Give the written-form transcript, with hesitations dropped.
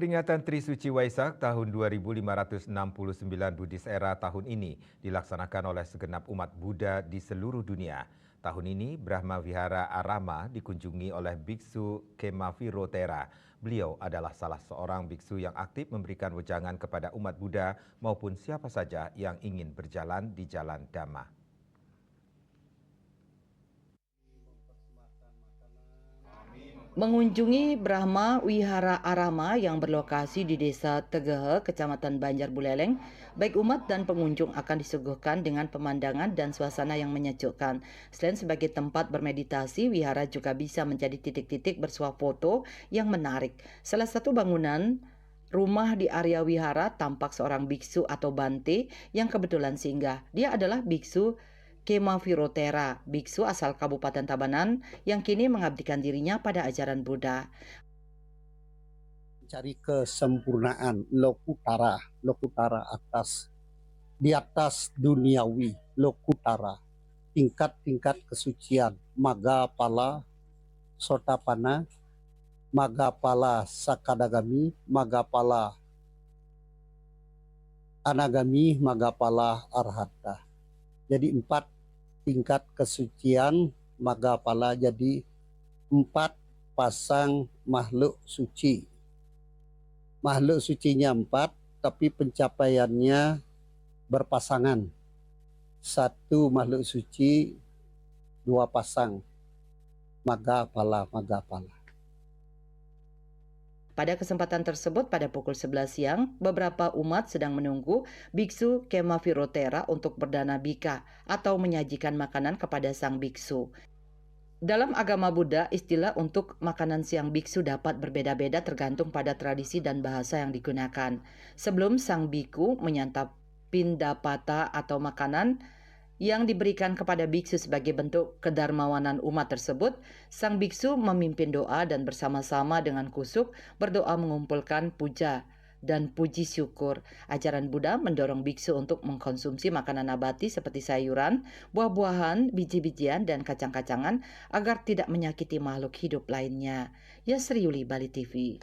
Peringatan Trisuci Waisak tahun 2569 Buddhis Era tahun ini dilaksanakan oleh segenap umat Buddha di seluruh dunia. Tahun ini Brahma Vihara Arama dikunjungi oleh Biksu Kemaviro Thera. Beliau adalah salah seorang biksu yang aktif memberikan wejangan kepada umat Buddha maupun siapa saja yang ingin berjalan di jalan Dhamma. Mengunjungi Brahma Wihara Arama yang berlokasi di Desa Tegehe, Kecamatan Banjar Buleleng, baik umat dan pengunjung akan disuguhkan dengan pemandangan dan suasana yang menyejukkan. Selain sebagai tempat bermeditasi, wihara juga bisa menjadi titik-titik bersuah foto yang menarik. Salah satu bangunan rumah di area wihara tampak seorang biksu atau bante yang kebetulan singgah. Dia adalah biksu Kemaviro Thera, biksu asal Kabupaten Tabanan yang kini mengabdikan dirinya pada ajaran Buddha. Cari kesempurnaan lokutara di atas duniawi, lokutara, tingkat-tingkat kesucian, Magapala, Sotapana, Magapala Sakadagami, Magapala Anagami, Magapala Arhata. Jadi 4 tingkat kesucian Magapala, jadi 4 pasang makhluk suci. Makhluk sucinya 4, tapi pencapaiannya berpasangan. 1 makhluk suci, 2 pasang. Magapala. Pada kesempatan tersebut pada pukul 11 siang, beberapa umat sedang menunggu biksu Kemaviro Thera untuk berdana bika atau menyajikan makanan kepada sang biksu. Dalam agama Buddha, istilah untuk makanan siang biksu dapat berbeda-beda tergantung pada tradisi dan bahasa yang digunakan. Sebelum sang biku menyantap pindapata atau makanan yang diberikan kepada biksu sebagai bentuk kedarmawanan umat tersebut, sang biksu memimpin doa dan bersama-sama dengan kusuk berdoa mengumpulkan puja dan puji syukur. Ajaran Buddha mendorong biksu untuk mengkonsumsi makanan nabati seperti sayuran, buah-buahan, biji-bijian, dan kacang-kacangan agar tidak menyakiti makhluk hidup lainnya. Yasri Yuli, Bali TV.